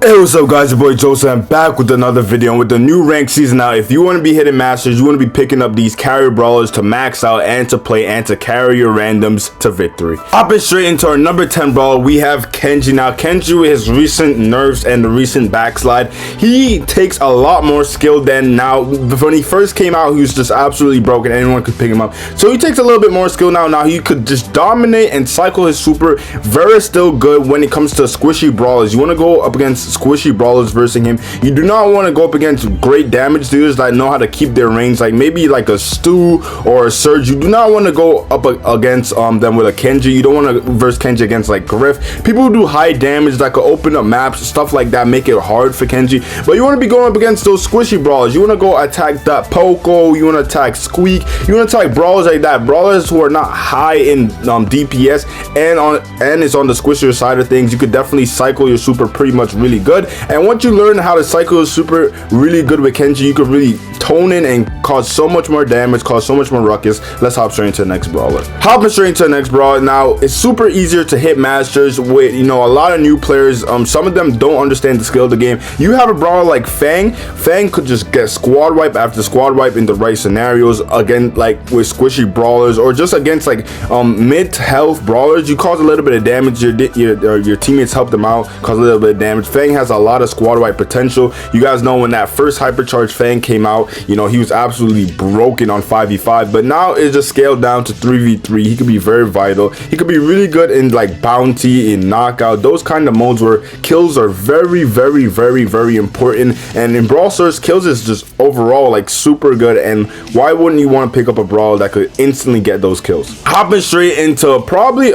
Hey, what's up guys, your boy Joseph. I'm back with another video and with the new rank season. Now if you want to be hitting masters, you want to be picking up these carry brawlers to max out and to play and to carry your randoms to victory. Hopping straight into our number 10 brawler, we have Kenji. Now Kenji, with his recent nerfs and the recent backslide, he takes a lot more skill than now. When he first came out, he was just absolutely broken. Anyone could pick him up, so he takes a little bit more skill now he could just dominate and cycle his super. Very still good when it comes to squishy brawlers. You want to go up against squishy brawlers versus him. You do not want to go up against great damage dealers that know how to keep their range, like maybe like a Stu or a Surge. You do not want to go up against them with a Kenji. You don't want to verse Kenji against like Griff. People who do high damage that could open up maps, stuff like that, make it hard for Kenji. But you want to be going up against those squishy brawlers. You want to go attack that Poco. You want to attack Squeak. You want to attack brawlers like that, brawlers who are not high in DPS and it's on the squishier side of things. You could definitely cycle your super pretty much really good. And once you learn how to cycle your super really good with Kenji, you could really tone in and cause so much more damage, cause so much more ruckus. Let's hop straight into the next brawler. Hopping straight into the next brawler. Now it's super easier to hit masters with, a lot of new players. Some of them don't understand the skill of the game. You have a brawler like Fang. Fang could just get squad wipe after squad wipe in the right scenarios, again like with squishy brawlers or just against like mid health brawlers. You cause a little bit of damage, your teammates help them out, cause a little bit of damage. Fang has a lot of squad wipe potential. You guys know when that first hypercharged Fang came out, he was absolutely broken on 5v5, but now it's just scaled down to 3v3. He could be very vital. He could be really good in like bounty, in knockout, those kind of modes where kills are very, very, very, very important. And in Brawl Stars, kills is just overall like super good. And why wouldn't you want to pick up a brawler that could instantly get those kills? Hopping straight into probably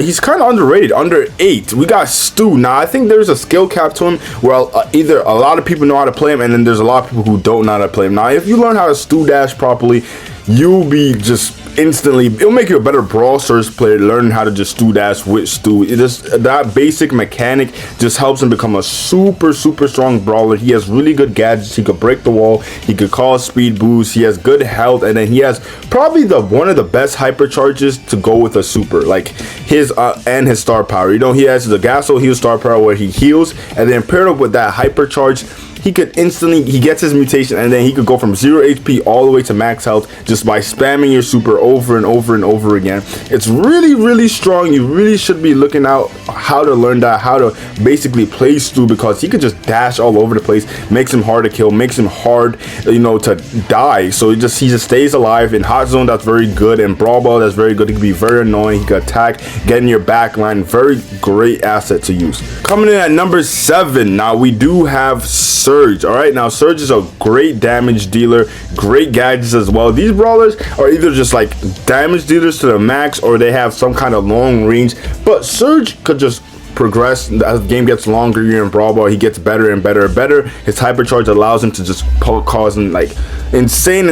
he's kind of underrated, under 8. We got Stu. Now I think there's a skill cap to him where either a lot of people know how to play him and then there's a lot of people who don't know how to play him. Now if you learn how to Stu dash properly, you'll be just instantly, it'll make you a better Brawl Stars player, learning how to just Stu dash with Stu. That basic mechanic just helps him become a super strong brawler. He has really good gadgets. He could break the wall, he could cause speed boost, he has good health, and then he has probably one of the best hypercharges to go with a super, like his and his star power. He has the Gasso heal star power where he heals, and then paired up with that hypercharge, he could instantly, he gets his mutation, and then he could go from 0 HP all the way to max health just by spamming your super over and over and over again. It's really strong. You really should be looking out how to learn that, how to basically play Stu, because he could just dash all over the place, makes him hard to kill, makes him hard to die. So he just stays alive. In hot zone, that's very good, and brawl ball, that's very good. He can be very annoying. He can attack, get in your back line. Very great asset to use. Coming in at number 7, now we do have Surge. All right, now Surge is a great damage dealer, great gadgets as well. These brawlers are either just like damage dealers to the max or they have some kind of long range, but Surge could just progress as the game gets longer. You're in brawl ball, he gets better and better and better. His hypercharge allows him to just cause like insane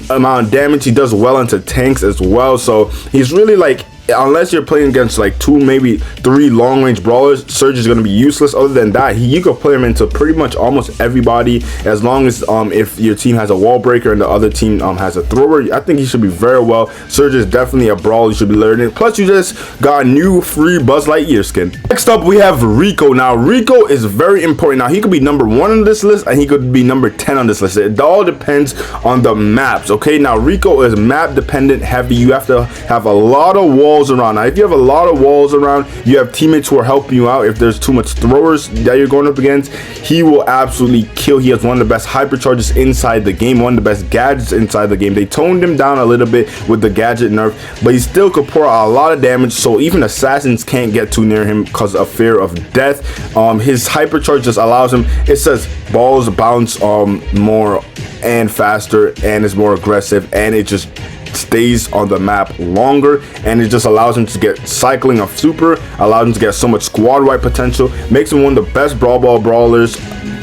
amount of damage. He does well into tanks as well, so he's really like, unless you're playing against like 2 maybe 3 long range brawlers, Surge is going to be useless. Other than that, you could play him into pretty much almost everybody, as long as if your team has a wall breaker and the other team has a thrower. I think he should be very well. Surge is definitely a brawl you should be learning. Plus you just got a new free Buzz Lightyear skin. Next up we have Rico. Now Rico is very important. Now he could be number 1 on this list and he could be number 10 on this list. It all depends on the maps. Okay, now Rico is map dependent heavy. You have to have a lot of walls around. Now if you have a lot of walls around, you have teammates who are helping you out. If there's too much throwers that you're going up against, he will absolutely kill. He has one of the best hypercharges inside the game, one of the best gadgets inside the game. They toned him down a little bit with the gadget nerf, but he still could pour out a lot of damage, so even assassins can't get too near him because of fear of death. His hypercharge just allows him, it says balls bounce more and faster, and is more aggressive, and it just stays on the map longer, and it just allows him to get cycling of super, allows him to get so much squad wipe potential, makes him one of the best brawl ball brawlers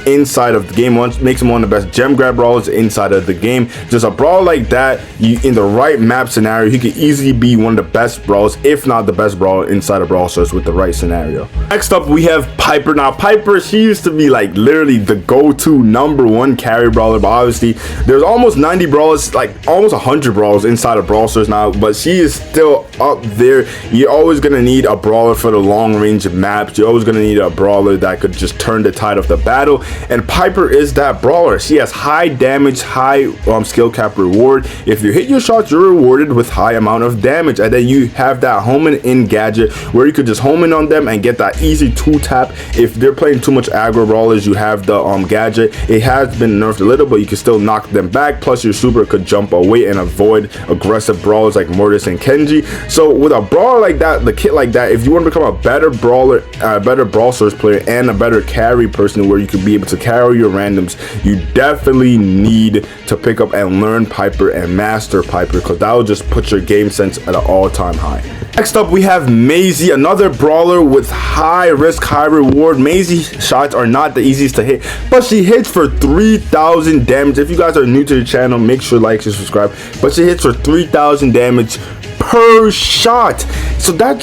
inside of the game. Makes him one of the best gem grab brawlers inside of the game. Just a brawler like that, in the right map scenario, he could easily be one of the best brawlers, if not the best brawler inside of Brawl Stars with the right scenario. Next up, we have Piper. Now, Piper, she used to be like literally the go-to #1 carry brawler, but obviously there's almost 90 brawlers, like almost 100 brawlers inside of Brawl Stars now, but she is still up there. You're always gonna need a brawler for the long range maps. You're always gonna need a brawler that could just turn the tide of the battle, and Piper is that brawler. She has high damage, high skill cap reward. If you hit your shots, you're rewarded with high amount of damage, and then you have that homing in gadget where you could just home in on them and get that easy 2-tap. If they're playing too much aggro brawlers, you have the gadget. It has been nerfed a little, but you can still knock them back. Plus your super could jump away and avoid aggressive brawlers like Mortis and Kenji. So with a brawler like that, the kit like that, if you want to become a better brawler, a better Brawl Stars player, and a better carry person where you could be able to carry your randoms, you definitely need to pick up and learn Piper and master Piper, because that will just put your game sense at an all-time high. Next up, we have Maisy, another brawler with high risk, high reward. Maisy shots are not the easiest to hit, but she hits for 3,000 damage. If you guys are new to the channel, make sure to like and subscribe. But she hits for 3,000 damage per shot. So that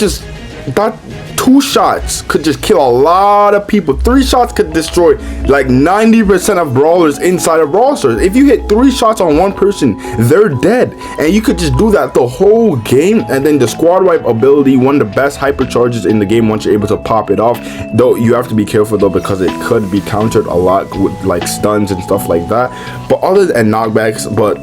2 shots could just kill a lot of people. 3 shots could destroy like 90% of brawlers inside of Brawl Stars. If you hit 3 shots on one person, they're dead, and you could just do that the whole game. And then the squad wipe ability, one of the best hypercharges in the game once you're able to pop it off, though you have to be careful though, because it could be countered a lot with like stuns and stuff like that. But other than knockbacks, but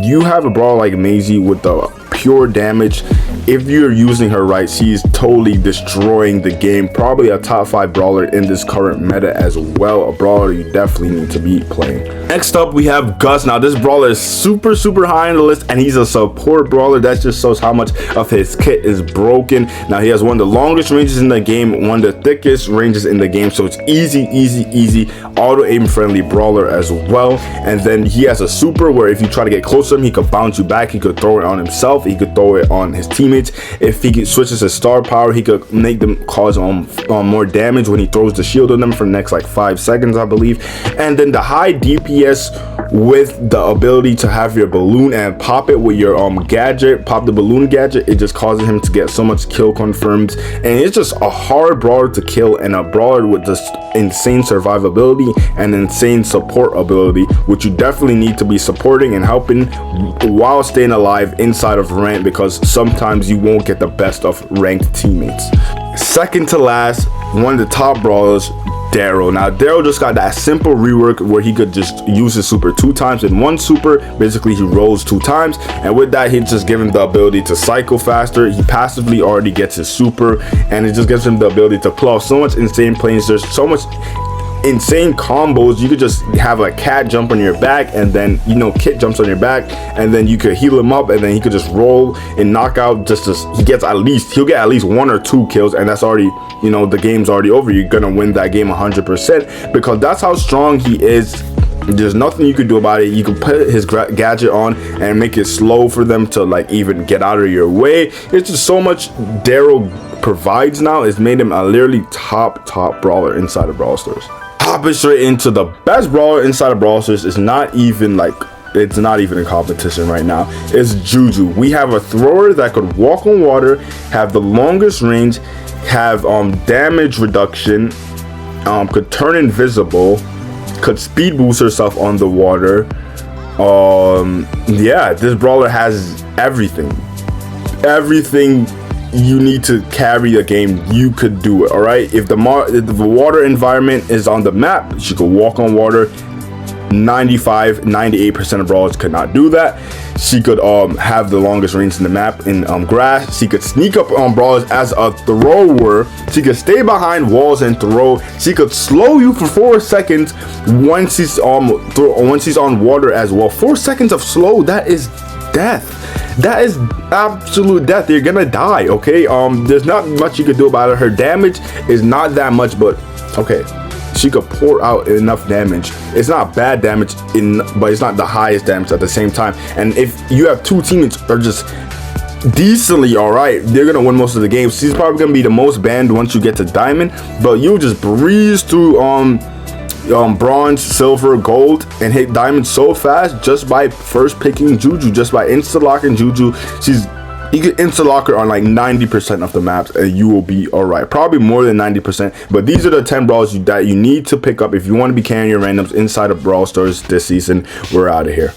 you have a brawler like Maisy with the pure damage. If you're using her right, she's totally destroying the game. Probably a top 5 brawler in this current meta as well. A brawler you definitely need to be playing. Next up, we have Gus. Now this brawler is super high on the list, and he's a support brawler. That just shows how much of his kit is broken. Now he has one of the longest ranges in the game, one of the thickest ranges in the game, so it's easy auto aim friendly brawler as well. And then he has a super where if you try to get close to him, he could bounce you back. He could throw it on himself, he could throw it on his teammates. If he switches his star power, he could make them cause more damage when he throws the shield on them for the next like 5 seconds, I believe. And then the high DPS with the ability to have your balloon and pop it with your gadget, pop the balloon gadget, it just causes him to get so much kill confirms, and it's just a hard brawler to kill, and a brawler with just insane survivability and insane support ability, which you definitely need to be supporting and helping while staying alive inside of ranked, because sometimes you won't get the best of ranked teammates. Second to last, one of the top brawlers, Daryl. Now Daryl just got that simple rework where he could just use his super 2 times in one super. Basically he rolls 2 times, and with that he just gives him the ability to cycle faster. He passively already gets his super, and it just gives him the ability to pull off so much insane plays. There's so much insane combos. You could just have a cat jump on your back, and then Kit jumps on your back, and then you could heal him up, and then he could just roll and knock out. He'll get at least 1 or 2 kills, and that's already, the game's already over. You're gonna win that game 100%, because that's how strong he is. There's nothing you could do about it. You can put his gadget on and make it slow for them to like even get out of your way. It's just so much Daryl provides now. It's made him a literally top brawler inside of Brawl Stars. Hopping straight into the best brawler inside of Brawl Stars, it's not even in competition right now. It's Juju. We have a thrower that could walk on water, have the longest range, have damage reduction, could turn invisible, could speed boost herself on the water. Yeah, this brawler has everything you need to carry a game. You could do it. All right, if the water environment is on the map, she could walk on water. 98% of brawlers could not do that. She could have the longest range in the map in grass. She could sneak up on brawlers as a thrower. She could stay behind walls and throw. She could slow you for 4 seconds once she's on water as well. 4 seconds of slow, that is death. That is absolute death. You're gonna die. Okay, there's not much you could do about it. Her damage is not that much, but okay, she could pour out enough damage. It's not bad damage, but it's not the highest damage at the same time. And if you have 2 teammates that are just decently alright, they're gonna win most of the games. She's probably gonna be the most banned once you get to diamond, but you just breeze through bronze, silver, gold, and hit diamond so fast just by first picking Juju, just by insta-locking Juju. You can insta-lock her on like 90% of the maps and you will be alright. Probably more than 90%. But these are the 10 brawlers that you need to pick up if you want to be carrying your randoms inside of Brawl Stars this season. We're out of here.